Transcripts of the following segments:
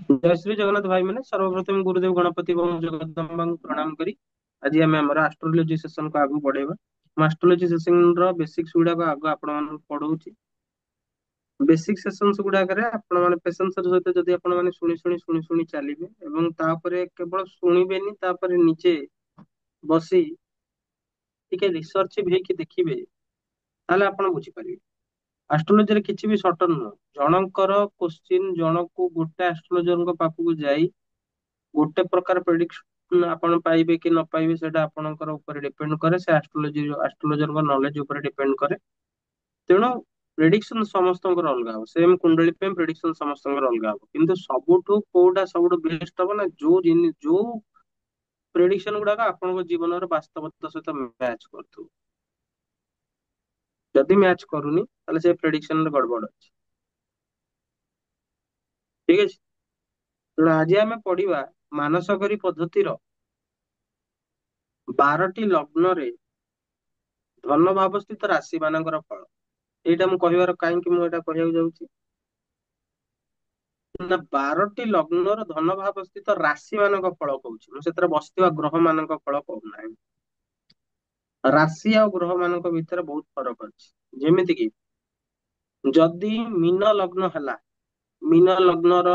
जय श्री जगन्नाथ भाई मैंने सर्वप्रथम गुरुदेव गणपति ଏବଂ ଜଗଦମ୍ବାଙ୍କୁ ପ୍ରଣାମ କରି ଆଜି ଆମେ ଆମର ଆଷ୍ଟ୍ରୋଲୋଜି ସେସନ କୁ ଆଗକୁ ବଢେଇବା। ମୁଁ ଆଷ୍ଟ୍ରୋଲୋଜି ସେସନ ର ବେସିକ୍ସ ଗୁଡାକ ଆଗ ଆପଣ ମାନଙ୍କୁ ପଢଉଛି। ବେସିକ ସେସନ୍ସ ଗୁଡାକରେ ଆପଣ ମାନେ ପେସେନ୍ସ ର ସହିତ ଯଦି ଆପଣ ମାନେ ଶୁଣି ଚାଲିବେ ଏବଂ ତାପରେ କେବଳ ଶୁଣିବେନି, ତାପରେ ନିଜେ ବସି ଟିକେ ରିସର୍ଚ୍ଚ ବି ହେଇକି ଦେଖିବେ, ତାହେଲେ ଆପଣ ବୁଝିପାରିବେ। ଆଷ୍ଟ୍ରୋଲୋଜିରେ କିଛି ବି ସର୍ଟ ନୁହଁ। ଜଣଙ୍କର କୋଶ୍ଚିନ୍ ଜଣକୁ ଗୋଟେ ଆଷ୍ଟ୍ରୋଲୋଜରଙ୍କ ପାଖକୁ ଯାଇ ଗୋଟେ ପ୍ରକାର ପ୍ରେଡିକ୍ସନ ଆପଣ ପାଇବେ କି ନ ପାଇବେ ସେଟା ଆପଣଙ୍କର ଉପରେ ଡିପେଣ୍ଡ କରେ, ସେ ଆଷ୍ଟ୍ରୋଲୋଜରଙ୍କ ନଲେଜ ଉପରେ ଡିପେଣ୍ଡ କରେ। ତେଣୁ ପ୍ରେଡିକ୍ସନ ସମସ୍ତଙ୍କର ଅଲଗା ହବ, ସେମ କୁଣ୍ଡଳୀ ପାଇଁ ପ୍ରେଡିକ୍ସନ ସମସ୍ତଙ୍କର ଅଲଗା ହବ, କିନ୍ତୁ ସବୁଠୁ କୋଉଟା ସବୁଠୁ ବେଷ୍ଟ ହବ ନା ଯୋଉ ପ୍ରେଡିକ୍ସନ ଗୁଡାକ ଆପଣଙ୍କ ଜୀବନର ବାସ୍ତବତା ସହିତ ମ୍ୟାଚ କରୁଥିବ। ଯଦି ମ୍ୟାଚ କରୁନି ତାହେଲେ ସେ ପ୍ରେଡିକ୍ସନରେ ଗଡବଡ ଅଛି। ଠିକ ଅଛି। ତେଣୁ ଆଜି ଆମେ ପଢିବା ମାନସଗରୀ ପଦ୍ଧତିର 12ଟି ଲଗ୍ନରେ ଧନ ଭାବସ୍ଥିତ ରାଶି ମାନଙ୍କର ଫଳ। ଏଇଟା ମୁଁ କହିବାର କାହିଁକି ମୁଁ ଏଇଟା କହିବାକୁ ଯାଉଛି ନା, 12ଟି ଲଗ୍ନର ଧନ ଭାବସ୍ଥିତ ରାଶି ମାନଙ୍କ ଫଳ କହୁଛି, ମୁଁ ସେଥିରେ ବସିଥିବା ଗ୍ରହ ମାନଙ୍କ ଫଳ କହୁନାହିଁ। ରାଶି ଆଉ ଗ୍ରହ ମାନଙ୍କ ଭିତରେ ବହୁତ ଫରକ ଅଛି। ଯେମିତି କି ଯଦି ମୀନ ଲଗ୍ନ ହେଲା, ମୀନ ଲଗ୍ନର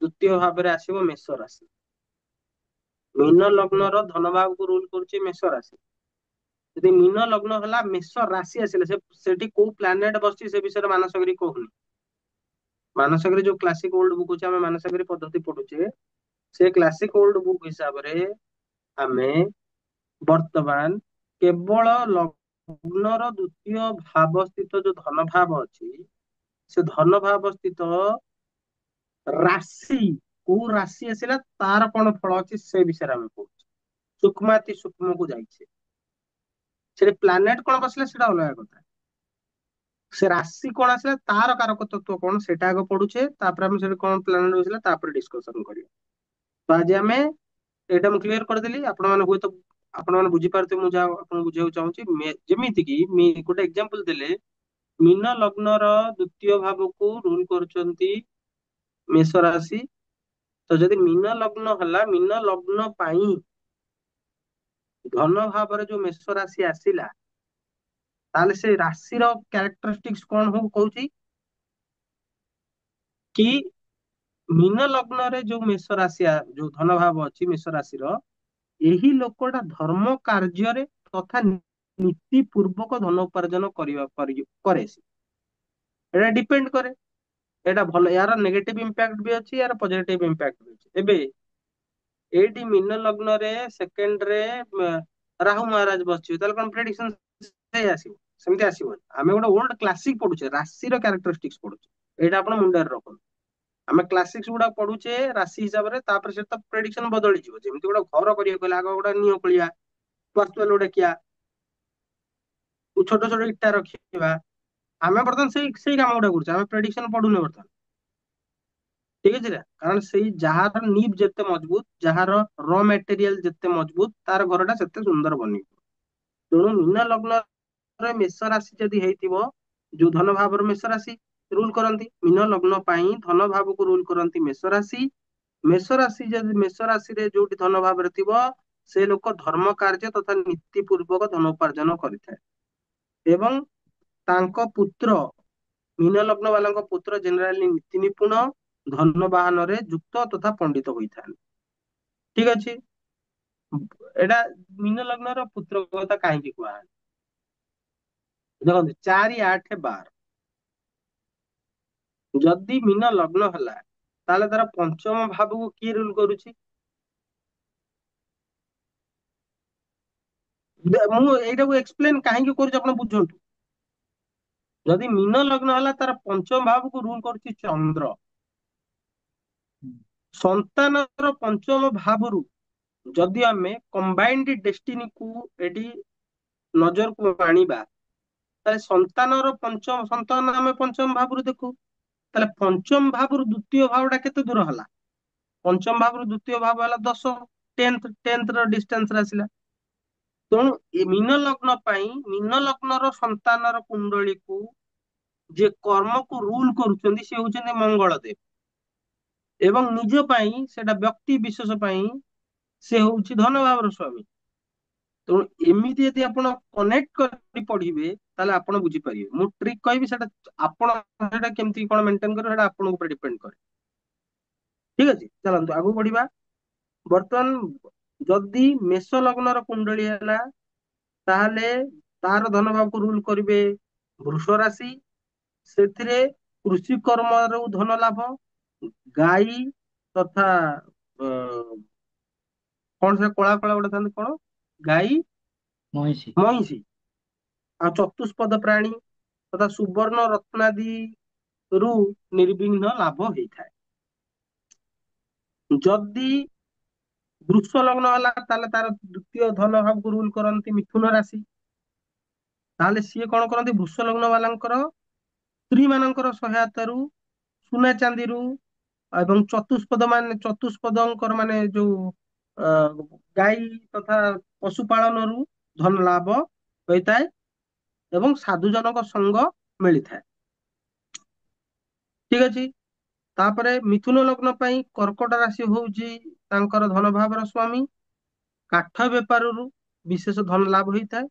ଦ୍ଵିତୀୟ ଭାବରେ ଆସିବ ମେଷ ରାଶି। ମୀନ ଲଗ୍ନର ଧନ ଭାବକୁ ରୁଲ କରୁଛି ମେଷ ରାଶି। ଯଦି ମୀନ ଲଗ୍ନ ହେଲା, ମେଷ ରାଶି ଆସିଲେ ସେଠି କୋଉ ପ୍ଲାନେଟ ବସିଛି ସେ ବିଷୟରେ ମାନସଗରୀ କହୁନି। ମାନସଗରୀ ଯୋଉ କ୍ଲାସିକ ଓଲ୍ଡ ବୁକ୍ ଅଛି, ଆମେ ମାନସଗରୀ ପଦ୍ଧତି ପଢୁଛେ, ସେ କ୍ଲାସିକ ଓଲ୍ଡ ବୁକ୍ ହିସାବରେ ଆମେ ବର୍ତ୍ତମାନ କେବଳ ଲଗ୍ନର ଦ୍ଵିତୀୟ ଭାବ ସ୍ଥିତ ଯୋଉ ଧନ ଭାବ ଅଛି, ସେ ଧନ ଭାବ ସ୍ଥିତ ରାଶି, କୋଉ ରାଶି ଆସିଲା ତାର କଣ ଫଳ ଅଛି ସେ ବିଷୟରେ ଆମେ କହୁଛେ। ସୂକ୍ଷ୍ମାତି ସୂକ୍ଷ୍ମକୁ ଯାଇଛି, ସେଠି ପ୍ଲାନେଟ କଣ ବସିଲା ସେଟା ଅଲଗା କଥା। ସେ ରାଶି କଣ ଆସିଲା, ତାର କାରକ ତତ୍ଵ କଣ, ସେଇଟା ଆଗ ପଢୁଛେ, ତାପରେ ଆମେ ସେଠି କଣ ପ୍ଲାନେଟ ବସିଲା ତାପରେ ଡିସ୍କସନ କରିବା। ତ ଆଜି ଆମେ ଏଇଟା ମୁଁ କ୍ଲିୟର କରିଦେଲି, ଆପଣ ମାନେ ହୁଏତ ଆପଣ ମାନେ ବୁଝିପାରୁଥିବେ ମୁଁ ଯାହା ଆପଣଙ୍କୁ ବୁଝିବାକୁ ଚାହୁଁଛି। ଯେମିତି କି ଗୋଟେ ଏକ୍ସାମ୍ପଲ ଦେଲେ, ମୀନ ଲଗ୍ନର ଦ୍ଵିତୀୟ ଭାବକୁ ରୁଲ କରୁଛନ୍ତି ମେଷ ରାଶି। ତ ଯଦି ମୀନ ଲଗ୍ନ ହେଲା, ମୀନ ଲଗ୍ନ ପାଇଁ ଧନ ଭାବରେ ଯୋଉ ମେଷ ରାଶି ଆସିଲା, ତାହେଲେ ସେ ରାଶିର କ୍ୟାରେକ୍ଟରିଷ୍ଟିକ୍ସ କଣ ହଉ କହୁଛି କି ମୀନ ଲଗ୍ନରେ ଯୋଉ ମେଷ ରାଶି ଯୋଉ ଧନ ଭାବ ଅଛି ମେଷ ରାଶିର, ଏହି ଲୋକଟା ଧର୍ମ କାର୍ଯ୍ୟରେ ତଥା ନୀତି ପୂର୍ବକ ଧନ ଉପାର୍ଜନ କରେ ସେ। ଏଟା ଡିପେଣ୍ଡ କରେ, ଏଇଟା ଭଲ, ୟାର ନେଗେଟିଭ ଇମ୍ପାକ୍ଟ ବି ଅଛି, ୟାର ପଜିଟିଭ ଇମ୍ପାକ୍ଟ ବି ଅଛି। ଏବେ ଏଇଠି ମୀନ ଲଗ୍ନରେ ସେକେଣ୍ଡରେ ରାହୁ ମହାରାଜ ବସିଥିବେ, ତାହେଲେ କଣ ପ୍ରେଡିକ୍ସନ ଆସିବ? ସେମିତି ଆସିବନି। ଆମେ ଗୋଟେ ଓଲ୍ଡ କ୍ଲାସିକ ପଢୁଛେ, ରାଶିର କ୍ୟାରେକ୍ଟରିଷ୍ଟିକ୍ସ ପଢୁଛେ, ଏଇଟା ଆପଣ ମୁଣ୍ଡରେ ରଖନ୍ତୁ। ଆମେ କ୍ଲାସିକ୍ସ ଗୁଡା ପଢୁଛେ ରାଶି ହିସାବରେ, ତାପରେ ସେ ତ ପ୍ରେଡିକ୍ସନ ବଦଳିଯିବ। ଯେମିତି ଗୋଟେ ଘର କରିବାକୁ ହେଲେ ଆଗ ଗୋଟେ ନିଅ ଖୋଳିବା, ପର୍ଚୁଆଲ ଡାକିବା, ଛୋଟ ଛୋଟ ଇଟା ରଖିବା। ଆମେ ବର୍ତ୍ତମାନ ସେଇ କାମ ଗୁଡା କରୁଛେ, ଆମେ ପ୍ରେଡିକ୍ସନ ପଢୁନେ ବର୍ତ୍ତମାନ। ଠିକ ଅଛି ନା? କାରଣ ସେଇ ଯାହାର ନିବ ଯେତେ ମଜବୁତ, ଯାହାର ର ମେଟେରିଆଲ ଯେତେ ମଜବୁତ, ତାର ଘରଟା ସେତେ ସୁନ୍ଦର ବନିବ। ତେଣୁ ମୀନ ଲଗ୍ନରେ ମେଷ ରାଶି ଯଦି ହେଇଥିବ, ଯୋଉ ଧନ ଭାବର ମେଷ ରାଶି ରୁଲ କରନ୍ତି, ମୀନ ଲଗ୍ନ ପାଇଁ ଧନ ଭାବକୁ ରୁଲ କରନ୍ତି ମେଷ ରାଶି। ମେଷ ରାଶି ଯଦି ମେଷ ରାଶିରେ ଯୋଉଠି ଧନ ଭାବରେ ଥିବ, ସେ ଲୋକ ଧର୍ମ କାର୍ଯ୍ୟ ତଥା ନୀତି ପୂର୍ବକ ଧନ ଉପାର୍ଜନ କରିଥାଏ। ଏବଂ ତାଙ୍କ ପୁତ୍ର, ମୀନ ଲଗ୍ନ ବାଲାଙ୍କ ପୁତ୍ର ଜେନେରାଲି ନୀତି ନିପୁଣ, ଧନ ବାହନରେ ଯୁକ୍ତ ତଥା ପଣ୍ଡିତ ହୋଇଥାନ୍ତି। ଠିକ ଅଛି। ଏଇଟା ମୀନ ଲଗ୍ନର ପୁତ୍ର କଥା କାହିଁକି କୁହାହେଲା? ଦେଖନ୍ତୁ 4, 8, 12 ଯଦି ମୀନ ଲଗ୍ନ ହେଲା, ତାହେଲେ ତାର ପଞ୍ଚମ ଭାବକୁ କିଏ ରୁଲ କରୁଛି? ମୁଁ ଏଇଟାକୁ ଏକ୍ସପ୍ଲେନ କାହିଁକି କରୁଛି ଆପଣ ବୁଝନ୍ତୁ। ଯଦି ମୀନ ଲଗ୍ନ ହେଲା, ତାର ପଞ୍ଚମ ଭାବକୁ ରୁଲ କରୁଛି ଚନ୍ଦ୍ର। ସନ୍ତାନର ପଞ୍ଚମ ଭାବରୁ ଯଦି ଆମେ କମ୍ବାଇନ୍ଡ ଡେଷ୍ଟିନିକୁ ଏଠି ନଜରକୁ ଆଣିବା, ତାହେଲେ ସନ୍ତାନର ପଞ୍ଚମ, ସନ୍ତାନ ଆମେ ପଞ୍ଚମ ଭାବରୁ ଦେଖୁ, ତାହେଲେ ପଞ୍ଚମ ଭାବରୁ ଦ୍ଵିତୀୟ ଭାବଟା କେତେ ଦୂର ହେଲା? ପଞ୍ଚମ ଭାବରୁ ଦ୍ଵିତୀୟ ଭାବ ହେଲା 10, ଟେନ୍ଥ ର ଡିଷ୍ଟାନ୍ସରେ ଆସିଲା। ତେଣୁ ଏ ମୀନ ଲଗ୍ନ ପାଇଁ ମୀନ ଲଗ୍ନର ସନ୍ତାନର କୁଣ୍ଡଳୀକୁ ଯେ କର୍ମକୁ ରୁଲ କରୁଛନ୍ତି, ସେ ହଉଛନ୍ତି ମଙ୍ଗଳ ଦେବ। ଏବଂ ନିଜ ପାଇଁ ସେଟା ବ୍ୟକ୍ତି ବିଶେଷ ପାଇଁ ସେ ହଉଛି ଧନ ଭାବର ସ୍ୱାମୀ। ତେଣୁ ଏମିତି ଯଦି ଆପଣ କନେକ୍ଟ କରି ପଢିବେ ତାହେଲେ ଆପଣ ବୁଝିପାରିବେ। ମୁଁ ଟ୍ରିକ୍ କହିବି, ସେଟା ଆପଣ ସେଟା କେମିତି କଣ ମେଣ୍ଟେନ କରିବେ ସେଟା ଆପଣଙ୍କ ଉପରେ ଡିପେଣ୍ଡ କରେ। ଠିକ ଅଛି, ଚାଲନ୍ତୁ ଆଗକୁ ବଢିବା। ବର୍ତ୍ତମାନ ଯଦି ମେଷ ଲଗ୍ନର କୁଣ୍ଡଳୀ ହେଲା, ତାହେଲେ ତାର ଧନ ଭାବକୁ ରୁଲ କରିବେ ବୃଷ ରାଶି। ସେଥିରେ କୃଷି କର୍ମରୁ ଧନ ଲାଭ, ଗାଈ ତଥା କଣ ସେ କଳା କଳା ଗୋଟେ ଥାନ୍ତି କଣ, ଗାଈ ମଇଁଷି। ମଇଁଷି ଆଉ ଚତୁଷ୍ପଦ ପ୍ରାଣୀ ତଥା ସୁବର୍ଣ୍ଣ ରତ୍ନାଦି ରୁ ନିର୍ବିଘ୍ନ ଲାଭ ହେଇଥାଏ। ଯଦି ବୃଷ ଲଗ୍ନ ହେଲା ତାହେଲେ ତାର ଦ୍ଵିତୀୟ ଧନ ଭାବକୁ ରୁଲ କରନ୍ତି ମିଥୁନ ରାଶି। ତାହେଲେ ସିଏ କଣ କରନ୍ତି, ବୃଷ ଲଗ୍ନ ବାଲାଙ୍କର ସ୍ତ୍ରୀ ମାନଙ୍କର ସହାୟତାରୁ, ସୁନା ଚାନ୍ଦିରୁ ଏବଂ ଚତୁଷ୍ପଦଙ୍କର ମାନେ ଯୋଉ ଅ ଗାଈ ତଥା ପଶୁପାଳନରୁ ଧନ ଲାଭ ହୋଇଥାଏ ଏବଂ ସାଧୁ ଜଣଙ୍କ ସଙ୍ଗ ମିଳିଥାଏ। ଠିକ ଅଛି। ତାପରେ ମିଥୁନ ଲଗ୍ନ ପାଇଁ କର୍କଟ ରାଶି ହଉଛି ତାଙ୍କର ଧନ ଭାବର ସ୍ୱାମୀ। କାଠ ବେପାରରୁ ବିଶେଷ ଧନ ଲାଭ ହେଇଥାଏ।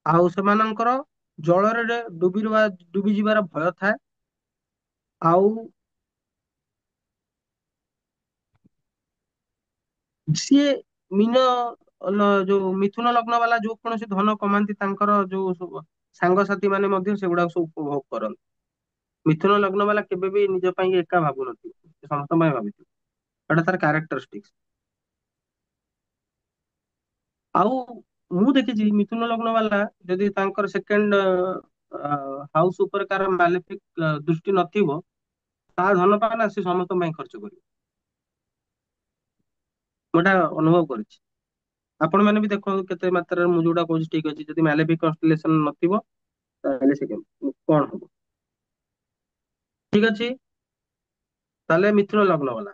ଆଉ ସେମାନଙ୍କର ଜଳରେ ଡୁବି ଯିବାର ଭୟ ଥାଏ। ଆଉ ସିଏ ମୀନ ଯୋଉ ମିଥୁନ ଲଗ୍ନ ବାଲା ଯୋଉ କୌଣସି ଧନ କମାନ୍ତି ତାଙ୍କର ଯୋଉ ସବୁ ସାଙ୍ଗସାଥି ମାନେ ମଧ୍ୟ ସେଗୁଡାକ ସବୁ ଉପଭୋଗ କରନ୍ତି। ମିଥୁନ ଲଗ୍ନ ବାଲା କେବେ ବି ନିଜ ପାଇଁ ଏକା ଭାବୁନଥିବ, ସେ ସମସ୍ତଙ୍କ ପାଇଁ ଭାବିଥିବ। ଏଟା ତାର କ୍ୟାରେକ୍ଟରିଷ୍ଟିକ୍ସ। ଆଉ ମୁଁ ଦେଖିଛି ମିଥୁନ ଲଗ୍ନ ବାଲା ଯଦି ତାଙ୍କର ସେକେଣ୍ଡ ହାଉସ ଉପରେ କାର ମାଲେଫିକ ଦୃଷ୍ଟି ନଥିବ, ତା ଧନ ପା ନା ସେ ସମସ୍ତଙ୍କ ପାଇଁ ଖର୍ଚ୍ଚ କରିବ। ମୁଁ ଏଟା ଅନୁଭବ କରିଛି। ଆପଣ ମାନେ ବି ଦେଖନ୍ତୁ କେତେ ମାତ୍ରାରେ ମୁଁ ଯୋଉଟା କହୁଛି ଠିକ ଅଛି। ଯଦି ମାଲେଫିକ କନଷ୍ଟେଲେସନ ନଥିବ ତାହେଲେ ସେ କଣ ହବ। ଠିକ ଅଛି, ତାହେଲେ ମିଥୁନ ଲଗ୍ନ ବାଲା।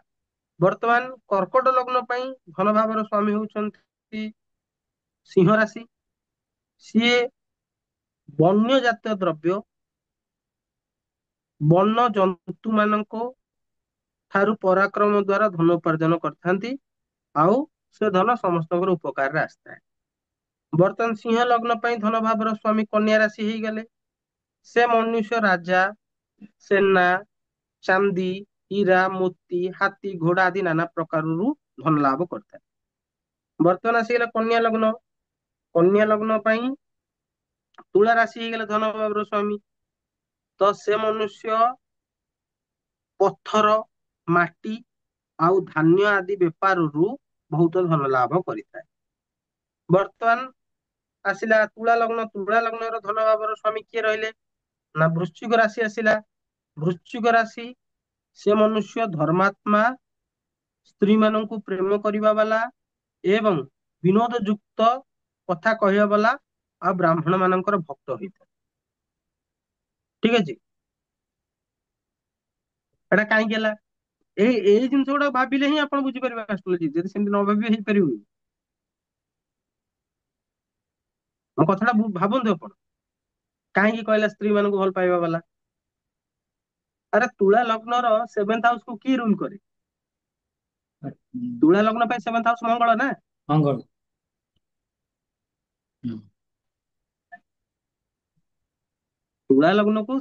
ବର୍ତ୍ତମାନ କର୍କଟ ଲଗ୍ନ ପାଇଁ ଧନ ଭାବର ସ୍ୱାମୀ ହଉଛନ୍ତି ସିଂହ ରାଶି। ସିଏ ବନ୍ୟ ଜାତୀୟ ଦ୍ରବ୍ୟ, ବନ୍ୟ ଜନ୍ତୁ ମାନଙ୍କୁ ଠାରୁ ପରାକ୍ରମ ଦ୍ଵାରା ଧନ ଉପାର୍ଜନ କରିଥାନ୍ତି। ଆଉ ସେ ଧନ ସମସ୍ତଙ୍କର ଉପକାରରେ ଆସିଥାଏ। ବର୍ତ୍ତମାନ ସିଂହ ଲଗ୍ନ ପାଇଁ ଧନ ଭାବର ସ୍ୱାମୀ କନ୍ୟା ରାଶି ହେଇଗଲେ। ସେ ମନୁଷ୍ୟ ରାଜା, ସେନା, ଚାନ୍ଦି, ହୀରା, ମୋତି, ହାତୀ, ଘୋଡା ଆଦି ନାନା ପ୍ରକାରରୁ ଧନ ଲାଭ କରିଥାଏ। ବର୍ତ୍ତମାନ ଆସିଗଲା କନ୍ୟା ଲଗ୍ନ। କନ୍ୟା ଲଗ୍ନ ପାଇଁ ତୁଳା ରାଶି ହେଇଗଲେ ଧନ ଭାବର ସ୍ୱାମୀ। ତ ସେ ମନୁଷ୍ୟ ପଥର, ମାଟି ଆଉ ଧାନ୍ୟ ଆଦି ବେପାରରୁ ବହୁତ ଧନ ଲାଭ କରିଥାଏ। ବର୍ତ୍ତମାନ ଆସିଲା ତୁଳା ଲଗ୍ନ। ତୁଳା ଲଗ୍ନର ଧନ ଭାବର ସ୍ୱାମୀ କିଏ ରହିଲେ ନା ବୃଶ୍ଚିକ ରାଶି ଆସିଲା। ବୃଶ୍ଚିକ ରାଶି, ସେ ମନୁଷ୍ୟ ଧର୍ମାତ୍ମା, ସ୍ତ୍ରୀ ମାନଙ୍କୁ ପ୍ରେମ କରିବା ବାଲା ଏବଂ ବିନୋଦ ଯୁକ୍ତ କଥା କହିବା ବାଲା ଆଉ ବ୍ରାହ୍ମଣ ମାନଙ୍କର ଭକ୍ତ ହେଇଥାଏ। ଠିକ ଅଛି, ଏଟା କାହିଁକି ହେଲା? ଏଇ ଜିନିଷ ଗୁଡା ଭାବିଲେ ହିଁ ଆପଣ ବୁଝିପାରିବେ ଆଷ୍ଟ୍ରୋଲୋଜି। ଯଦି ସେମିତି ନ ଭାବିବେ ହେଇପାରିବନି। ମୋ କଥାଟା ଭାବନ୍ତୁ ଆପଣ, କାହିଁକି କହିଲା ସ୍ତ୍ରୀ ମାନଙ୍କୁ ଭଲ ପାଇବା ବାଲା? ଆରେ ତୁଳା ଲଗ୍ନର ସେଭେନ୍ଥ ହାଉସ କୁ କିଏ ରୁଲ କରେ? ତୁଳା ଲଗ୍ନ ପାଇଁ ସେଭେନ୍ଥ ହାଉସ ମଙ୍ଗଳ ନା। ମଙ୍ଗଳ। ହୁଁ। ତୁଳା ଲଗ୍ନକୁ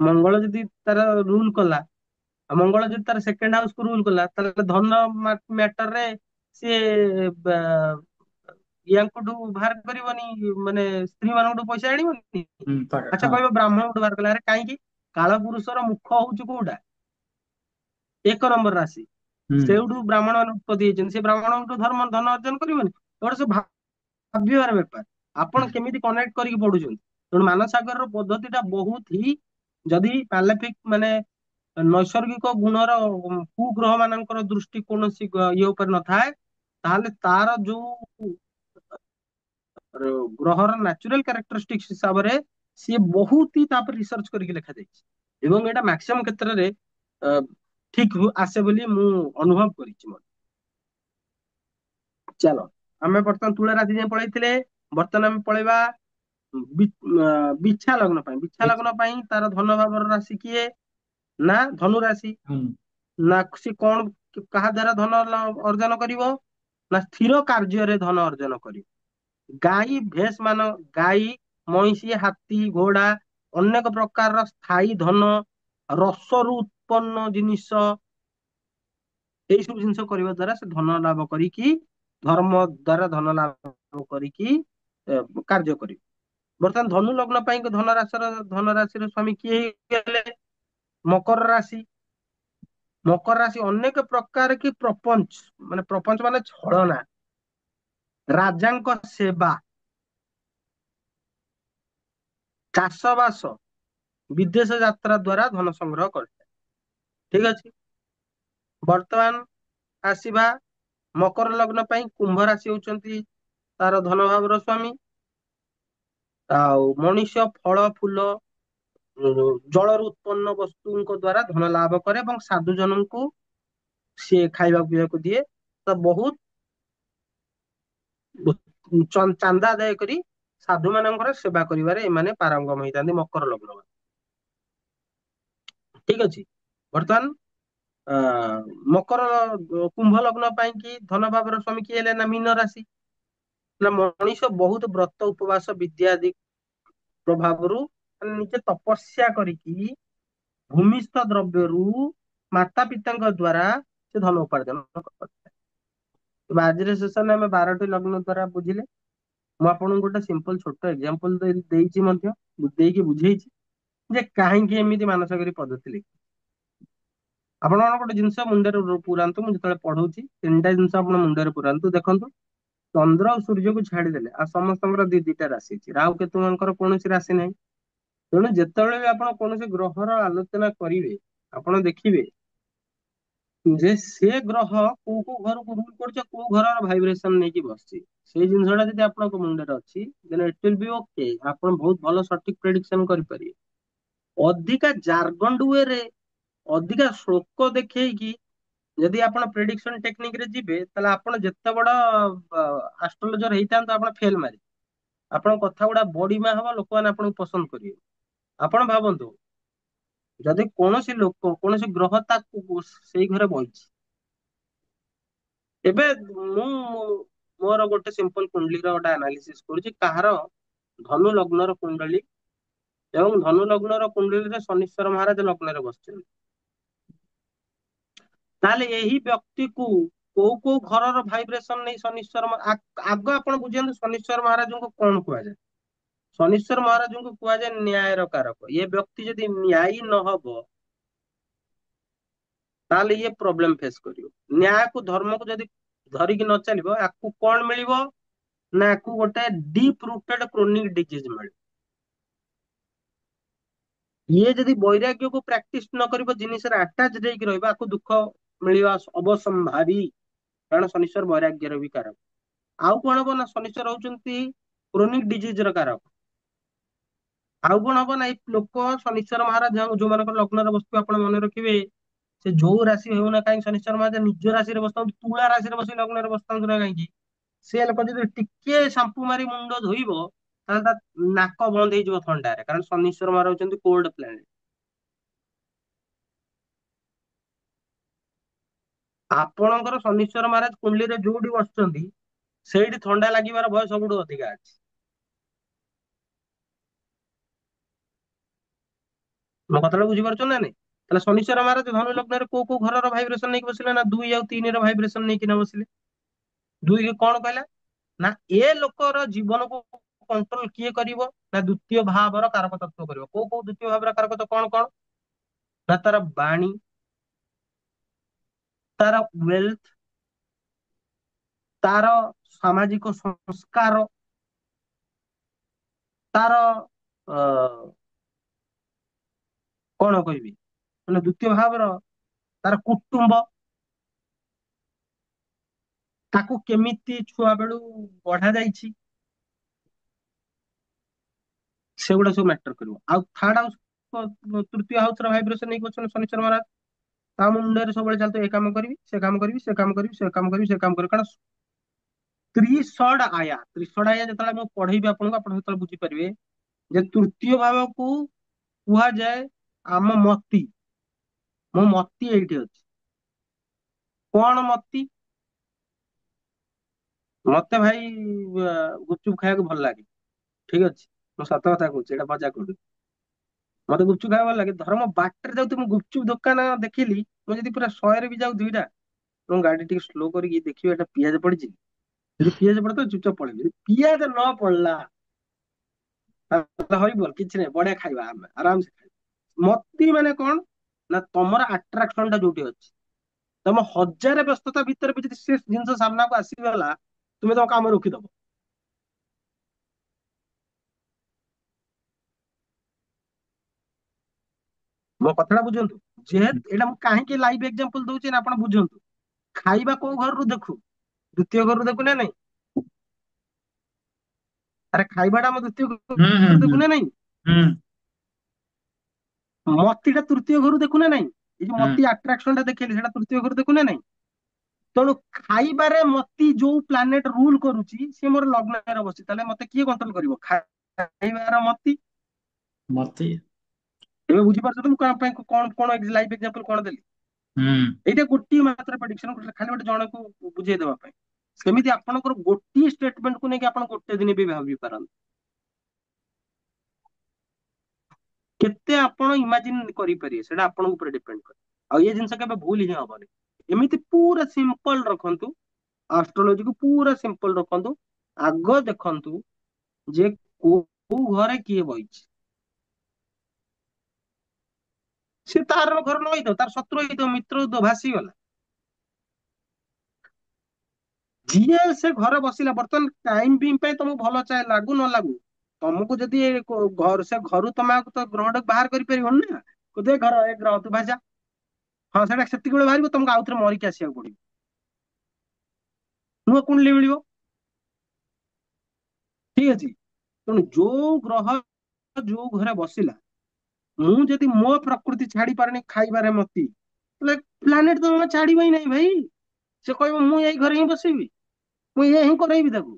ମଙ୍ଗଳ ଯଦି ତାର ରୁଲ କଲା, ଆଉ ମଙ୍ଗଳ ଯଦି ତାର ସେକେଣ୍ଡ ହାଉସ କୁ ରୁଲ କଲା, ତାହେଲେ ଧନ ମ୍ୟାଟର ରେ ସିଏ ୟାଙ୍କଠୁ ବାହାର କରିବନି, ମାନେ ସ୍ତ୍ରୀ ମାନଙ୍କଠୁ ପଇସା ଆଣିବନି। ହୁଁ ଆଚ୍ଛା ହଁ। କହିବ ବ୍ରାହ୍ମଣଠୁ ବାହାର କଲା। ଆରେ କାହିଁକି? କାଳ ପୁରୁଷର ମୁଖ ହଉଛି କୋଉଟା? ଏକ ନମ୍ବର ରାଶି। ହୁଁ ସେଇଠୁ ବ୍ରାହ୍ମଣ ମାନେ ଉତ୍ପତ୍ତି ହେଇଛନ୍ତି। ସେ ବ୍ରାହ୍ମଣଠୁ ଧନ ଅର୍ଜନ କରିବନି। ଏଗୁଡା ସବୁ ଭାବିବାର ବେପାର। ଆପଣ କେମିତି କନେକ୍ଟ କରିକି ପଢୁଛନ୍ତି। ତେଣୁ ମାନସାଗରର ପଦ୍ଧତି ଟା ବହୁତ ହି, ଯଦି ପାଲେଫିକ ମାନେ ନୈସର୍ଗିକ ଗୁଣର କୁଗ୍ରହ ମାନଙ୍କର ଦୃଷ୍ଟି କୌଣସି ଇଏ ଉପରେ ନଥାଏ, ତାହେଲେ ତାର ଯୋଉ ଗ୍ରହର ନ୍ୟାଚୁରାଲ କ୍ୟାରେକ୍ଟରିଷ୍ଟିକ୍ସ ହିସାବରେ ସିଏ ବହୁତ ହି ତାପରେ ରିସର୍ଚ୍ଚ କରିକି ଲେଖାଯାଇଛି। ଏବଂ ଏଇଟା ମ୍ୟାକ୍ସିମମ୍ କ୍ଷେତ୍ରରେ ଠିକ ଆସେ ବୋଲି ମୁଁ ଅନୁଭବ କରିଛି ମୋର। ଚାଲ ଆମେ ବର୍ତ୍ତମାନ ତୁଳା ରାଶି ଯାଏଁ ପଳେଇଥିଲେ। ବର୍ତ୍ତମାନ ଆମେ ପଳେଇବା ବିଛା ଲଗ୍ନ ପାଇଁ। ବିଛା ଦେଖ। ଲଗ୍ନ ପାଇଁ ତାର ଧନ ଭାବର ରାଶି କିଏ ନା ଧନୁ ରାଶି। ହୁଁ ନା ସେ କଣ କାହା ଦ୍ଵାରା ଧନ ଅର୍ଜନ କରିବ? ନା ସ୍ଥିର କାର୍ଯ୍ୟରେ ଧନ ଅର୍ଜନ କରିବ। ଗାଈ, ମଇଁଷି, ହାତୀ, ଘୋଡା, ଅନେକ ପ୍ରକାରର ସ୍ଥାୟୀ ଧନ, ରସରୁ ଉତ୍ପନ୍ନ ଜିନିଷ, ଏଇ ସବୁ ଜିନିଷ କରିବା ଦ୍ଵାରା ସେ ଧନ ଲାଭ କରିକି, ଧର୍ମ ଦ୍ଵାରା ଧନ ଲାଭ କରିକି କାର୍ଯ୍ୟ କରିବ। ବର୍ତ୍ତମାନ ଧନୁ ଲଗ୍ନ ପାଇଁ ଧନରାଶିର ସ୍ୱାମୀ କିଏ ହେଇଗଲେ? ମକର ରାଶି। ମକର ରାଶି ଅନେକ ପ୍ରକାର କି ପ୍ରପଞ୍ଚ, ମାନେ ପ୍ରପଞ୍ଚ ମାନେ ଛଳନା, ରାଜାଙ୍କ ସେବା, ଚାଷ ବାସ, ବିଦେଶ ଯାତ୍ରା ଦ୍ଵାରା ଧନ ସଂଗ୍ରହ କରିଥାଏ। ଠିକ ଅଛି। ବର୍ତ୍ତମାନ ଆସିବା ମକର ଲଗ୍ନ ପାଇଁ କୁମ୍ଭ ରାଶି ହଉଛନ୍ତି ତାର ଧନ ଭାବର ସ୍ୱାମୀ। ଆଉ ମଣିଷ ଫଳ ଫୁଲ, ଜଳରୁ ଉତ୍ପନ୍ନ ବସ୍ତୁଙ୍କ ଦ୍ଵାରା ଧନ ଲାଭ କରେ ଏବଂ ସାଧୁ ଜନଙ୍କୁ ସିଏ ଖାଇବାକୁ ପିଇବାକୁ ଦିଏ। ତ ବହୁତ ଚାନ୍ଦା ଆଦାୟ କରି ସାଧୁ ମାନଙ୍କର ସେବା କରିବାରେ ଏମାନେ ପାରଙ୍ଗମ ହେଇଥାନ୍ତି ମକର ଲଗ୍ନ। ଠିକ ଅଛି। ବର୍ତ୍ତମାନ କୁମ୍ଭ ଲଗ୍ନ ପାଇଁ କି ଧନ ଭାବର ସ୍ୱାମୀ କିଏ ହେଲେ? ନା ମୀନ ରାଶି। ନା ମଣିଷ ବହୁତ ବ୍ରତ ଉପବାସ ବିଦ୍ୟା ଆଦି ପ୍ରଭାବରୁ ମାନେ ନିଜେ ତପସ୍ୟା କରିକି ଭୂମିଷ୍ଠ ଦ୍ରବ୍ୟରୁ ମାତା ପିତାଙ୍କ ଦ୍ଵାରା ସେ ଧନ ଉପାର୍ଜନ କରିଥାଏ। ଆଜିର ସେସନରେ ଆମେ 12ଟି ଲଗ୍ନ ଦ୍ଵାରା ବୁଝିଲେ। ମୁଁ ଆପଣଙ୍କୁ ଗୋଟେ ସିମ୍ପଲ ଛୋଟ ଏକ୍ଜାମ୍ପଲ ଦେଇଛି, ମଧ୍ୟ ଦେଇକି ବୁଝେଇଛି ଯେ କାହିଁକି ଏମିତି ମାନସଗିରି ପଦ୍ଧତି ଲେଖି। ଆପଣ କଣ ଗୋଟେ ଜିନିଷ ମୁଣ୍ଡରେ ପୁରାନ୍ତୁ, ମୁଁ ଯେତେବେଳେ ପଢଉଛି 3ଟା ଜିନିଷ ଆପଣ ମୁଣ୍ଡରେ ପୁରାନ୍ତୁ। ଦେଖନ୍ତୁ, ଚନ୍ଦ୍ର ଆଉ ସୂର୍ଯ୍ୟକୁ ଛାଡିଦେଲେ ଆଉ ସମସ୍ତଙ୍କର ଦି ଦିଟା ରାଶି ଅଛି, ରାହୁ କେତୁଙ୍କର କୌଣସି ରାଶି ନାହିଁ। ତେଣୁ ଯେତେବେଳେ ବି ଆପଣ କୌଣସି ଗ୍ରହର ଆଲୋଚନା କରିବେ, ଆପଣ ଦେଖିବେ ଯେ ସେ ଗ୍ରହ କୋଉ କୋଉ ଘରକୁ ରୁଲ କରୁଛ, କୋଉ ଘରର ଭାଇବ୍ରେସନ ନେଇକି ବସିଛି। ସେଇ ଜିନିଷ ଟା ଯଦି ଆପଣଙ୍କ ମୁଣ୍ଡରେ ଅଛି, ଦେନ୍ ଇଟ୍ ୱିଲ୍ ବି ଓକେ। ଆପଣ ବହୁତ ଭଲ ସଠିକ ପ୍ରେଡିକ୍ସନ କରିପାରିବେ। ଅଧିକା ଜାର୍ଗଣ୍ଡ ୱେରେ, ଅଧିକା ଶ୍ଳୋକ ଦେଖେଇକି ଯଦି ଆପଣ ପ୍ରେଡିକ୍ସନ ଟେକ୍ନିକ ରେ ଯିବେ, ତାହେଲେ ଆପଣ ଯେତେ ବଡ ଆଷ୍ଟ୍ରୋଲୋଜର ହେଇଥାନ୍ତୁ, ଆପଣ ଫେଲ ମାରିବେ। ଆପଣଙ୍କ କଥା ଗୁଡା ବଡିମା ହବ, ଲୋକମାନେ ଆପଣଙ୍କୁ ପସନ୍ଦ କରିବେ। ଆପଣ ଭାବନ୍ତୁ, ଯଦି କୌଣସି ଲୋକ, କୌଣସି ଗ୍ରହ ତାକୁ ସେଇ ଘରେ ବଇଛି, ଏବେ ମୁଁ ମୋର ଗୋଟେ ସିମ୍ପଲ କୁଣ୍ଡଲିର ଗୋଟେ ଆନାଲିସିସ୍ କରୁଛି, କାହାର ଧନୁ ଲଗ୍ନର କୁଣ୍ଡଳୀ ଏବଂ ଧନୁ ଲଗ୍ନର କୁଣ୍ଡଳୀରେ ଶନୀଶ୍ୱର ମହାରାଜ ଲଗ୍ନରେ ବସିଛନ୍ତି। ତାହେଲେ ଏହି ବ୍ୟକ୍ତିକୁ କୋଉ କୋଉ ଘରର ଭାଇବ୍ରେସନ ନେଇ ଆଗ ଆପଣ ବୁଝନ୍ତୁ ଶନୀଶ୍ୱର ମହାରାଜଙ୍କୁ କଣ କୁହାଯାଏ? ଶନୀଶ୍ୱର ମହାରାଜଙ୍କୁ କୁହାଯାଏ ନ୍ୟାୟର କାରକ। ଏ ବ୍ୟକ୍ତି ଯଦି ନ୍ୟାୟୀ ନହବ, ତାହେଲେ ଇଏ ପ୍ରୋବ୍ଲେମ ଫେସ କରିବ। ନ୍ୟାୟକୁ ଧର୍ମକୁ ଯଦି ଧରିକି ନ ଚାଲିବ, ଆକୁ କଣ ମିଳିବ? ନା ଆକୁ ଗୋଟେ ଡିପ୍ ରୁଟେଡ କ୍ରୋନିକ ଡିଜିଜ ମିଳିବ। ଇଏ ଯଦି ବୈରାଗ୍ୟକୁ ପ୍ରାକ୍ଟିସ ନ କରିବ, ଜିନିଷରେ ଆଟାଚ ହେଇକି ରହିବ, ଆକୁ ଦୁଃଖ ମିଳିବା ଅବସମ୍ଭାବୀ। କାରଣ ଶନୀଶ୍ୱର ବୈରାଗ୍ୟର ବି କାରକ। ଆଉ କଣ ହବ ନା, ଶନୀଶ୍ୱର ହଉଛନ୍ତି କ୍ରୋନିକ ଡିଜିଜ ର କାରକ। ଆଉ କଣ ହବ ନା, ଏଇ ଲୋକ ଶନୀଶ୍ୱର ମହାରାଜ ଯୋଉମାନଙ୍କର ଲଗ୍ନରେ ବସିଥିବ, ଆପଣ ମନେ ରଖିବେ, ସେ ଯୋଉ ରାଶି ହଉନା କାହିଁକି, ଶନୀଶ୍ୱର ମହାରାଜ ନିଜ ରାଶିରେ ବସିଥାନ୍ତୁ, ତୁଳା ରାଶିରେ ବସି ଲଗ୍ନରେ ବସିଥାନ୍ତୁ ନା କାହିଁକି, ସେ ଲୋକ ଯଦି ଟିକେ ସାମ୍ପୁ ମାରି ମୁଣ୍ଡ ଧୋଇବ, ତାହେଲେ ତା ନାକ ବନ୍ଦ ହେଇଯିବ ଥଣ୍ଡାରେ। କାରଣ ଶନୀଶ୍ୱର ମହାରାଜ ହଉଛନ୍ତି କୋଲ୍ଡ ପ୍ଲାନେଟ। ଆପଣଙ୍କର ଶନୀଶ୍ୱର ମହାରାଜ କୁଣ୍ଡଳୀରେ ଯୋଉଠି ବସିଛନ୍ତି, ସେଇଠି ଥଣ୍ଡା ଲାଗିବାର ଭୟ ସବୁଠୁ ଅଧିକା ଅଛି। ମୋ କଥାଟା ବୁଝିପାରୁଛ ନା ନାଇଁ? ତାହେଲେ ଶନୀଶ୍ୱର ମହାରାଜ ଧନୁ ଲଗ୍ନରେ କୋଉ କୋଉ ଘରର ଭାଇବ୍ରେସନ ନେଇକି ବସିଲେ? ନା 2 ଆଉ 3 ର ଭାଇବ୍ରେସନ ନେଇକିନା ବସିଲେ। 2 କଣ କହିଲା? ନା ଏ ଲୋକର ଜୀବନକୁ କଣ୍ଟ୍ରୋଲ କିଏ କରିବ? ନା ଦ୍ଵିତୀୟ ଭାବର କାରକ ତତ୍ତ୍ୱ କରିବ। କୋଉ କୋଉ ଦ୍ଵିତୀୟ ଭାବର କାରକ ତତ୍ତ୍ୱ କଣ କଣ? ନା ତାର ବାଣୀ, ତାର ୱେଲ୍ଥ, ତାର ସାମାଜିକ ସଂସ୍କାର, ତାର ଅ କଣ କହିବି, ମାନେ ଦ୍ଵିତୀୟ ଭାବର ତାର କୁଟୁମ୍ବ, ତାକୁ କେମିତି ଛୁଆ ବେଳୁ ବଢା ଯାଇଛି, ସେଗୁଡା ସବୁ ମ୍ୟାଟର କରିବ। ଆଉ ଥାର୍ଡ ହାଉସ, ତୃତୀୟ ହାଉସ ର ଭାଇବ୍ରେସନ ନେଇକି ଅଛନ୍ତି ଶନିଶ୍ଚର ମହାରାଜ। ତା ମୁଣ୍ଡରେ ସବୁବେଳେ ଚାଲିଥିବ, ଏ କାମ କରିବି, ସେ କାମ କରିବି, ସେ କାମ କରିବି, ସେ କାମ କରିବି, ସେ କାମ କରିବି। କାରଣ ତ୍ରିଷଡ ଆୟା ଯେତେବେଳେ ମୁଁ ପଢେଇବି ଆପଣଙ୍କୁ, ଆପଣ ସେତେବେଳେ ବୁଝିପାରିବେ ଯେ ତୃତୀୟ ଭାବକୁ କୁହାଯାଏ ଆମ ମତି। ମୋ ମତି ଏଇଠି ଅଛି। କଣ ମତି? ମତେ ଭାଇ ଗୁପଚୁପ ଖାଇବାକୁ ଭଲ ଲାଗେ। ଠିକ ଅଛି, ମୁଁ ସତ କଥା କହୁଛି, ଏଇଟା ମଜା କରୁନି। ମତେ ଗୁପଚୁପ ଖାଇବାକୁ ଭଲ ଲାଗେ। ଧର ମୁଁ ବାଟରେ ଯାଉଥିବି, ମୁଁ ଗୁପଚୁପ ଦୋକାନ ଦେଖିଲି, ମୁଁ ଯଦି ପୁରା 100ରେ ବି ଯାଉ ଦୁଇଟା, ମୁଁ ଗାଡି ଟିକେ ସ୍ଲୋ କରିକି ଦେଖିବି ଏଟା ପିଆଜ ପଡିଛି। ଯଦି ପିଆଜ ପଡେ ତ ଚୁପଚାପ ପଳେଇବି। ଯଦି ପିଆଜ ନ ପଡିଲା ତାହେଲେ ହରିବୋଲ, କିଛି ନାହିଁ, ବଢିଆ ଖାଇବା, ଆମେ ଆରାମସେ ଖାଇବା। ମତି ମାନେ କଣ ନା, ତମର ଆଟ୍ରାକ୍ସନ ଟା ଯୋଉଠି ଅଛି, ତମ ହଜାରେ ବ୍ୟସ୍ତତା ଭିତରେ ବି ଯଦି ସେ ଜିନିଷ ସାମ୍ନାକୁ ଆସିଗଲା, ତୁମେ ତମ କାମ ରୋକିଦବ। ମୋ କଥାଟା ବୁଝନ୍ତୁ। ଯେହେତୁ ଏଇଟା ମୁଁ କାହିଁକି ଲାଇଭ ଏକ୍ସାମ୍ପଲ ଦଉଛି ନା, ଆପଣ ବୁଝନ୍ତୁ। ଖାଇବା କୋଉ ଘରରୁ ଦେଖୁ? ଦ୍ଵିତୀୟ ଘରରୁ ଦେଖୁ ନା ନାଇଁ? ଆରେ ଖାଇବାଟା ଆମ ଦ୍ଵିତୀୟ ହୁଁ ହୁଁ ଘରରୁ ହୁଁ ଦେଖୁ ନା ନାଇଁ? ହୁଁ ମତିଟା ତୃତୀୟ ଘରୁ ଦେଖୁ ନା ନାଇଁ? ଏଇ ଯୋଉ ହୁଁ। ମତି ଆଟ୍ରାକ୍ସନ ଟା ଦେଖେଇଲି, ସେଟା ତୃତୀୟ ଘରୁ ଦେଖୁ ନା ନାଇଁ? ତେଣୁ ଖାଇବାରେ ମତି ଯୋଉ ପ୍ଲାନେଟ ରୁଲ କରୁଛି, ସିଏ ମୋର ଲଗ୍ନରେ ବସିଛି, ତାହେଲେ ମତେ କିଏ କଣ୍ଟ୍ରୋଲ କରିବ? ଖାଇବାର ମତି। ମତେ। ଏବେ ବୁଝିପାରୁଛ ତ ମୁଁ କଣ ପାଇଁ କଣ କଣ ଲାଇଭ ଏକ୍ସାମ୍ପଲ କଣ ଦେଲି? ହୁଁ ଏଇଟା ଗୋଟିଏ ମାତ୍ର ପ୍ରେଡିକ୍ସନ, ଖାଲି ଗୋଟେ ଜଣକୁ ବୁଝେଇ ଦେବା ପାଇଁ। ସେମିତି ଆପଣଙ୍କର ଗୋଟିଏ ଷ୍ଟେଟମେଣ୍ଟକୁ ନେଇକି ଆପଣ ଗୋଟେ ଦିନ ବି ଭାବି ପାରନ୍ତି। କେତେ ଆପଣ ଇମାଜିନ କରିପାରିବେ, ସେଟା ଆପଣଙ୍କ ଉପରେ ଡିପେଣ୍ଡ କରେ। ଆଉ ଏ ଜିନିଷ କେବେ ଭୁଲ ହିଁ ହବନି। ଏମିତି ପୁରା ସିମ୍ପଲ ରଖନ୍ତୁ, ଆଷ୍ଟ୍ରୋଲୋଜିକୁ ପୁରା ସିମ୍ପଲ ରଖନ୍ତୁ। ଆଗ ଦେଖନ୍ତୁ ଯେ କୋଉ ଘରେ କିଏ ବଇଛି। ସେ ତାର ଘର ନ ହେଇଥାଉ, ତାର ଶତ୍ରୁ ହେଇଥାଉ, ମିତ୍ର ହେଇଥାଉ, ଭାସିଗଲା। ଯିଏ ସେ ଘରେ ବସିଲା, ବର୍ତ୍ତମାନ ଟାଇମ ବିମ୍ ପାଇଁ ତମକୁ ଭଲ ଚାଏ ଲାଗୁ ନ ଲାଗୁ, ତମକୁ ଯଦି ଘର ସେ ଘରୁ ତମେ ଆଉ ତ ଗ୍ରହଟାକୁ ବାହାର କରିପାରିବନି ନା। ଦେ ଘର ଏ ଗ୍ରହ ତୁ ଭାଷା। ହଁ, ସେଟା ସେତିକି ବେଳେ ବାହାରିବ, ତମକୁ ଆଉଥରେ ମରିକି ଆସିବାକୁ ପଡିବ। ନୂଆ କୁଣ୍ଡଲି ମିଳିବ। ଠିକ ଅଛି। ତେଣୁ ଯୋଉ ଗ୍ରହ ଯୋଉ ଘରେ ବସିଲା, ମୁଁ ଯଦି ମୋ ପ୍ରକୃତି ଛାଡି ପାରୁନି ଖାଇବାରେ ମତି, ତାହେଲେ ପ୍ଲାନେଟ ତ ଜମା ଛାଡିବ ହିଁ ନାହିଁ ଭାଇ। ସେ କହିବ ମୁଁ ଏଇ ଘରେ ହିଁ ବସିବି, ମୁଁ ଇଏ ହିଁ କରେଇବି ତାକୁ।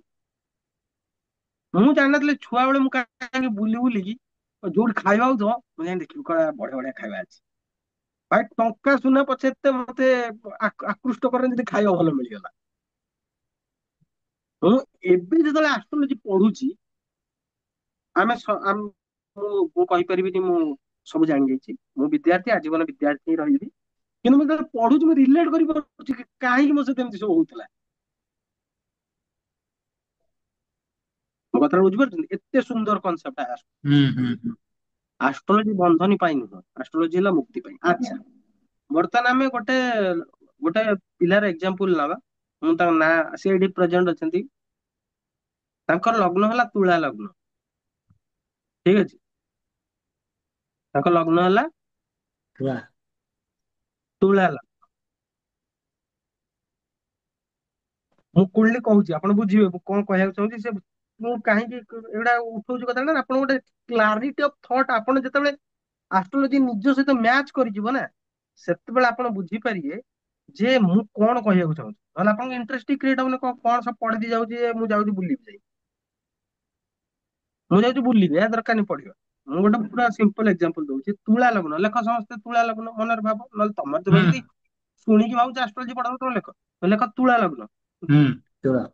ମୁଁ ଜାଣିନଥିଲି ଛୁଆ ବେଳେ, ମୁଁ କାହିଁକି ବୁଲି ବୁଲିକି ଯୋଉଠି ଖାଇବା ହଉଥିବ ମୁଁ ଯାଇ ଦେଖିବି କଣ ବଢିଆ ବଢିଆ ଖାଇବା ଅଛି। ଭାଇ ଟଙ୍କା ସୁନା ପଛେ ଏତେ ମତେ ଆକୃଷ୍ଟ କରେ ଯଦି ଖାଇବା ଭଲ ମିଳିଗଲା। ମୁଁ ଏବେ ଯେତେବେଳେ ଆଷ୍ଟ୍ରୋଲୋଜି ପଢୁଛି, ଆମେ ମୁଁ କହିପାରିବିନି ମୁଁ ସବୁ ଜାଣିଯାଇଛି। ମୁଁ ବିଦ୍ୟାର୍ଥୀ, ଆଜୀବନ ବିଦ୍ୟାର୍ଥୀ ହିଁ ରହିବି। କିନ୍ତୁ ମୁଁ ଯେତେବେଳେ ପଢୁଛି, ମୁଁ ରିଲେଟ କରିପାରୁଛି କାହିଁକି ମୋ ସହିତ ଏମିତି ସବୁ ହଉଥିଲା। ମୋ କଥାଟା ବୁଝିପାରୁଛନ୍ତି? ଏତେ ସୁନ୍ଦର କନସେପ୍ଟ। ହୁଁ ହୁଁ ହୁଁ। ଆଷ୍ଟ୍ରୋଲୋଜି ବନ୍ଧନୀ ପାଇଁ ନୁହଁ, ଆଷ୍ଟ୍ରୋଲୋଜି ହେଲା ମୁକ୍ତି ପାଇଁ। ଆଚ୍ଛା, ବର୍ତ୍ତମାନ ଆମେ ଗୋଟେ ଗୋଟେ ପିଲାର ଏକ୍ସାମ୍ପଲ ନବା। ମୁଁ ତାଙ୍କ ନାଁ, ସେ ଏଠି ପ୍ରେଜେଣ୍ଟ ଅଛନ୍ତି। ତାଙ୍କର ଲଗ୍ନ ହେଲା ତୁଳା ଲଗ୍ନ। ଠିକ ଅଛି। ତାଙ୍କ ଲଗ୍ନ ହେଲା ପୁରା। ତୁଳା ଲଗ୍ନ। ମୁଁ କୁଳ୍ଲି କହୁଛି, ଆପଣ ବୁଝିବେ ମୁଁ କଣ କହିବାକୁ ଚାହୁଁଛି। ସେ ମୁଁ କାହିଁକି ଏଗୁଡା ଉଠଉଛି କଥା ନା, ଆପଣ ଗୋଟେ କ୍ଲାରିଟି ଅଫ ଥଟ, ଆପଣ ଯେତେବେଳେ ଆଷ୍ଟ୍ରୋଲୋଜି ନିଜ ସହିତ ମ୍ୟାଚ କରିଯିବ ନା, ସେତେବେଳେ ଆପଣ ବୁଝିପାରିବେ ଯେ ମୁଁ କଣ କହିବାକୁ ଚାହୁଁଛି। ନହେଲେ ଆପଣଙ୍କ ଇଣ୍ଟରେଷ୍ଟ କ୍ରିଏଟ ହବନି, କଣ ସବୁ ପଢିକି ଯାଉଛି, ମୁଁ ଯାଉଛି ବୁଲିବି ଯାଇ, ମୁଁ ଯାଉଛି ବୁଲିବି, ଏହା ଦରକାର ନାହିଁ ପଢିବା। ମୁଁ ଗୋଟେ ପୁରା ସିମ୍ପଲ ଏକ୍ସାମ୍ପଲ ଦଉଛି। ତୁଳା ଲଗ୍ନ ଲେଖ, ସମସ୍ତେ ତୁଳା ଲଗ୍ନ ମନରେ ଭାବ, ନହେଲେ ତମର ହୁଁ ତମେ ଯଦି ଶୁଣିକି ଭାବୁଛ ଆଷ୍ଟ୍ରୋଲୋଜି ପଢାବ, ତମେ ଲେଖ, ଲେଖ ତୁଳା ଲଗ୍ନ। ହୁଁ। ପୁରା।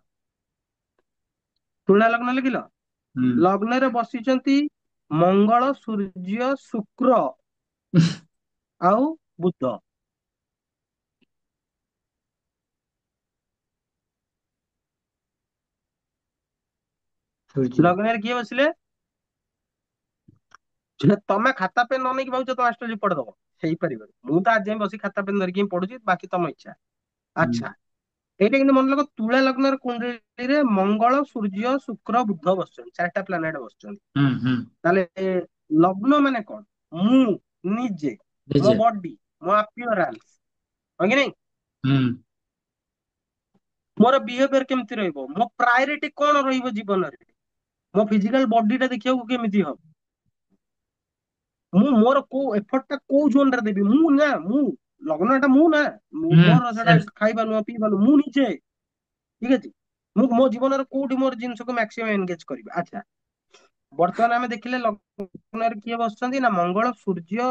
ତୁଳା ଲଗ୍ନ ଲେଖିଲ। ହୁଁ। ଲଗ୍ନରେ ବସିଛନ୍ତି ମଙ୍ଗଳ, ସୂର୍ଯ୍ୟ, ଶୁକ୍ର ଆଉ ବୁଧ। ସୂର୍ଯ୍ୟ। ଲଗ୍ନରେ କିଏ ବସିଲେ? ଯେ ତମେ ଖାତା ପେନ୍ ନ ନେଇକି ଭାବୁଛ ତମେ ଆଷ୍ଟ୍ରୋଲୋଜି ପଢିଦବ, ହେଇପାରିବନି। ମୁଁ ତ ଆଜି ଯାଏଁ ବସି ଖାତା ପେନ୍ ଧରିକି ହିଁ ପଢୁଛି, ବାକି ତମ ଇଚ୍ଛା। ହୁଁ ଆଚ୍ଛା, ଏଇଟା କିନ୍ତୁ ମନେ ରଖ, ତୁଳା ଲଗ୍ନର କୁଣ୍ଡଳୀରେ ମଙ୍ଗଳ, ସୂର୍ଯ୍ୟ, ଶୁକ୍ର, ବୁଧ ବସିଛନ୍ତି, ଚାରିଟା ପ୍ଲାନେଟ ବସିଛନ୍ତି। ହୁଁ ହୁଁ। ତାହେଲେ ଲଗ୍ନ ମାନେ କଣ? ମୁଁ ନିଜେ, ମୋ ନିଜେ। ବଡି, ମୋ ଆପିୟରାନ୍ସ, ହଁ କି ନାଇଁ? ହୁଁ ମୋର ବିହେଭିୟର କେମିତି ରହିବ, ମୋ ପ୍ରାୟୋରିଟି କଣ ରହିବ ଜୀବନରେ, ମୋ ଫିଜିକାଲ ବଡି ଟା ଦେଖିବାକୁ କେମିତି ହବ, ମୁଁ ମୋର କୋଉ ଏଫର୍ଟ ଟା କୋଉ ଜୋନ ରେ ଦେବି, ମୁଁ ନା ମୁଁ ଲଗ୍ନ ଟା ମୁଁ ନା, ହୁଁ। ମୋର ସେଟା ସେଲ୍ଫ। ଖାଇବା ନୁହଁ, ପିଇବା ନୁହଁ, ମୁଁ ନିଜେ। ଠିକ ଅଛି। ମୁଁ ମୋ ଜୀବନରେ କୋଉଠି ମୋର ଜିନିଷକୁ ମାକ୍ସିମମ୍ ଏନଗେଜ କରିବି। ଆଚ୍ଛା, ବର୍ତ୍ତମାନ ଆମେ ଦେଖିଲେ ଲଗ୍ନରେ କିଏ ବସିଛନ୍ତି ନା, ମଙ୍ଗଳ, ସୂର୍ଯ୍ୟ,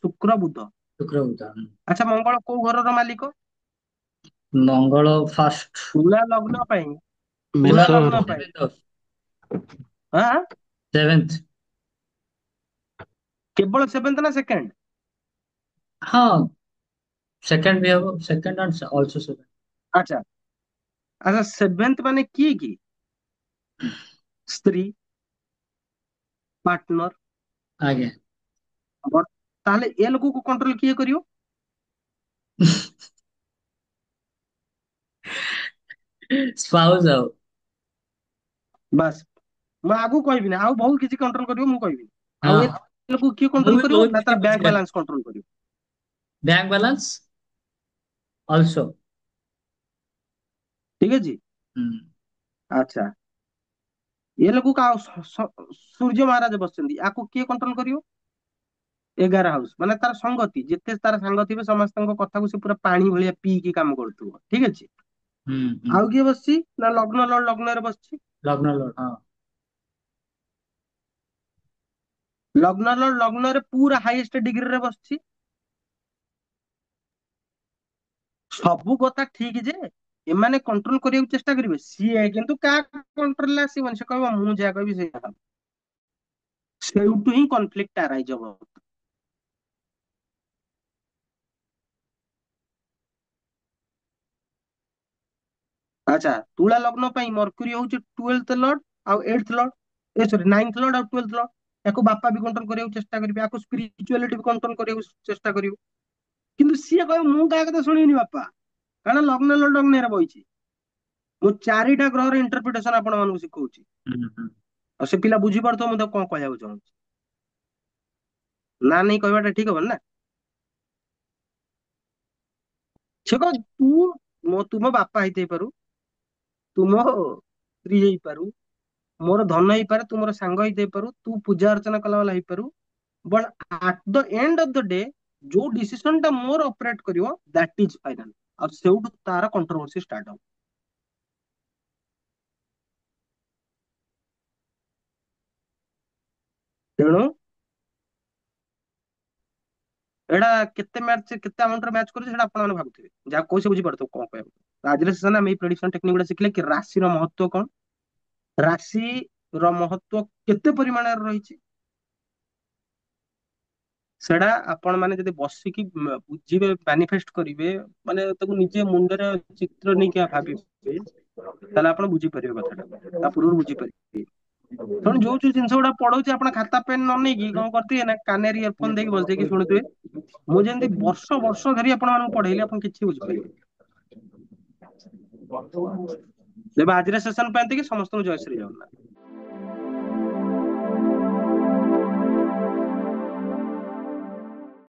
ଶୁକ୍ର, ବୁଧ। ଶୁକ୍ରବୃତ। ଆଚ୍ଛା, ମଙ୍ଗଳ କୋଉ ଘରର ମାଲିକ? ମଙ୍ଗଳ ଫାଷ୍ଟ। ତୁଳା ଲଗ୍ନ ପାଇଁ, ତୁଳା ମେଷ ମେଷ ଲଗ୍ନ ଘର ପାଇଁ, ସେଭେନ୍ଥ। ହଁ, ସେଭେନ୍ଥ। କେବଳ ସେଭେନ୍ଥ ନା ସେକେଣ୍ଡ? ହଁ, ସେକେଣ୍ଡ ବି ହବ, ସେକେଣ୍ଡ ଆଣ୍ଡ ଅଲସୋ ସେଭେନ୍ଥ। ଆଚ୍ଛା ଆଚ୍ଛା, ସେଭେନ୍ଥ ମାନେ କିଏ କି? ସ୍ତ୍ରୀ, ପାର୍ଟନର। ଆଜ୍ଞା। ତାହେଲେ ଏ ଲୋକକୁ କଣ୍ଟ୍ରୋଲ କିଏ କରିବ? ସ୍ପାଉସ ଆଉ। ବାସ୍, ମୁଁ ଆଗକୁ କହିବିନି, ଆଉ ବହୁତ କିଛି କଣ୍ଟ୍ରୋଲ କରିବ ମୁଁ କହିବି। ଆଉ ଏ ହଁ, ଲୋକକୁ କିଏ ମୁଁ କଣ୍ଟ୍ରୋଲ ବି କରିବ ବହୁତ ନା, କିଛି ତାର ବ୍ୟାଙ୍କ ବୁଝିଗଲି। ବାଲାନ୍ସ କଣ୍ଟ୍ରୋଲ କରିବ। Bank balance also. ଠିକ ଅଛି। ହୁଁ। ଆଚ୍ଛା, ଏ ଲୋକକୁ ଆଉ ସୂର୍ଯ୍ୟ ମହାରାଜ ବସିଛନ୍ତି, ଆକୁ କିଏ କଣ୍ଟ୍ରୋଲ କରିବ? 11 ହାଉସ ମାନେ ତାର ସଙ୍ଗତି, ଯେତେ ତାର ସାଙ୍ଗ ଥିବେ ସମସ୍ତଙ୍କ କଥାକୁ ସେ ପୁରା ପାଣି ଭଳିଆ ପିଇକି କାମ କରୁଥିବ। ଠିକ ଅଛି। ହୁଁ ହୁଁ। ଆଉ କିଏ ବସିଛି ନା, ଲଗ୍ନ ଲର୍ଡ ଲଗ୍ନରେ ବସିଛି। ଲଗ୍ନ ଲର୍ଡ, ହଁ। ଲଗ୍ନ ଲର୍ଡ ଲଗ୍ନରେ ପୁରା ହାଇଏଷ୍ଟ ଡିଗ୍ରୀରେ ବସିଛି। ସବୁ କଥା ଠିକ ଯେ ଏମାନେ କଣ୍ଟ୍ରୋଲ କରିବାକୁ ଚେଷ୍ଟା କରିବେ, ସିଏ କିନ୍ତୁ କାହା କଣ୍ଟ୍ରୋଲରେ ଆସିବନି, ସେ କହିବ ମୁଁ ଯାହା କହିବି ସେଇଆ ହବ। ସେଇଠୁ ହିଁ କନଫ୍ଲିକ୍ଟ ଆରାଇଜ ହବ। ଆଚ୍ଛା, ତୁଳା ଲଗ୍ନ ପାଇଁ ମର୍କୁରୀ ହଉଛି 12th ଲର୍ଡ ଆଉ 8th ଲର୍ଡ, ଏ ସରି 9th ଲର୍ଡ ଆଉ 12th ଲର୍ଡ। ୟାକୁ ବାପା ବି କଣ୍ଟ୍ରୋଲ କରିବାକୁ ଚେଷ୍ଟା କରିବେ, ୟାକୁ ସ୍ପିରିଚୁଆଲିଟି ବି କଣ୍ଟ୍ରୋଲ କରିବାକୁ ଚେଷ୍ଟା କରିବ। କିନ୍ତୁ ସିଏ କହିବ ମୁଁ କାହା କଥା ଶୁଣିବିନି ବାପା, କାରଣ ଲଗ୍ନ ଲର୍ଡ ଲଗ୍ନରେ ବଇଛି। ମୁଁ 4ଟା ଗ୍ରହର ଇଣ୍ଟରପ୍ରିଟେସନ ଆପଣ ମାନଙ୍କୁ ଶିଖଉଛି, ହୁଁ ହୁଁ। ଆଉ ସେ ପିଲା ବୁଝିପାରୁଥିବ ମୁଁ ତାକୁ କଣ କହିବାକୁ ଚାହୁଁଛି। ନା ନାଇଁ କହିବାଟା ଠିକ ହବନି ନା। ସେ କହିବ ତୁ ମୋ ବାପା ହେଇଥାଇପାରୁ, ତୁ ମୋ ସ୍ତ୍ରୀ ହେଇପାରୁ, ମୋର ଧନ ହେଇପାରେ, ତୁ ମୋର ସାଙ୍ଗ ହେଇଥାଇପାରୁ, ତୁ ପୂଜା ଅର୍ଚ୍ଚନା କଲା ବାଲା ହେଇପାରୁ, but at the end of the day ଯୋଉ ଡିସିସନ ଟା ମୋର ଅପରେଟ କରିବ ଦ୍ୟାଟ ଇଜ ଫାଇନାଲ। ଆଉ ସେଇଠୁ ତାର କଣ୍ଟ୍ରୋଭର୍ସି ଷ୍ଟାର୍ଟ ହବ। ତେଣୁ ଏଇଟା କେତେ ମ୍ୟାଚ, କେତେ ଆମାଉଣ୍ଟରେ ମ୍ୟାଚ କରୁଛି ସେଟା ଆପଣ ମାନେ ଭାବୁଥିବେ, ଯାହା କହୁଛି ବୁଝିପାରୁଥିବ କଣ କହିବାକୁ। ଆଜିର ସେସନ ଆମେ ଏଇ ପ୍ରେଡିକ୍ସନ ଟେକ୍ନିକ ଗୁଡା ଶିଖିଲେ କି ରାଶିର ମହତ୍ବ କଣ, ରାଶିର ମହତ୍ବ କେତେ ପରିମାଣରେ ରହିଛି, ସେଟା ଆପଣ ମାନେ ଯଦି ବସିକି ବୁଝିବେ, ମାନିଫେଷ୍ଟ କରିବେ, ମାନେ ତାକୁ ନିଜେ ମୁଣ୍ଡରେ ଚିତ୍ର ନେଇକି ଭାବିବେ, ତାହେଲେ ଆପଣ ବୁଝିପାରିବେ କଥାଟା, ତା ପୂର୍ବରୁ ବୁଝିପାରିବେ। ତେଣୁ ଯୋଉ ଯୋଉ ଜିନିଷ ଗୁଡା ପଢଉଛି ଆପଣ ଖାତା ପେନ୍ ନ ନେଇକି କଣ କରିଥିବେ ନା, କାନରେ ଇୟରଫୋନ ଦେଇକି ବସେଇକି ଶୁଣୁଥିବେ। ମୁଁ ଯେମିତି ବର୍ଷ ବର୍ଷ ଧରି ଆପଣ ମାନଙ୍କୁ ପଢେଇଲି, ଆପଣ କିଛି ବୁଝିପାରିବେନି। ତେବେ ଆଜିର ସେସନ ପାଇଁ ଏତିକି, ସମସ୍ତଙ୍କୁ ଜୟ ଶ୍ରୀ ଜଗନ୍ନାଥ।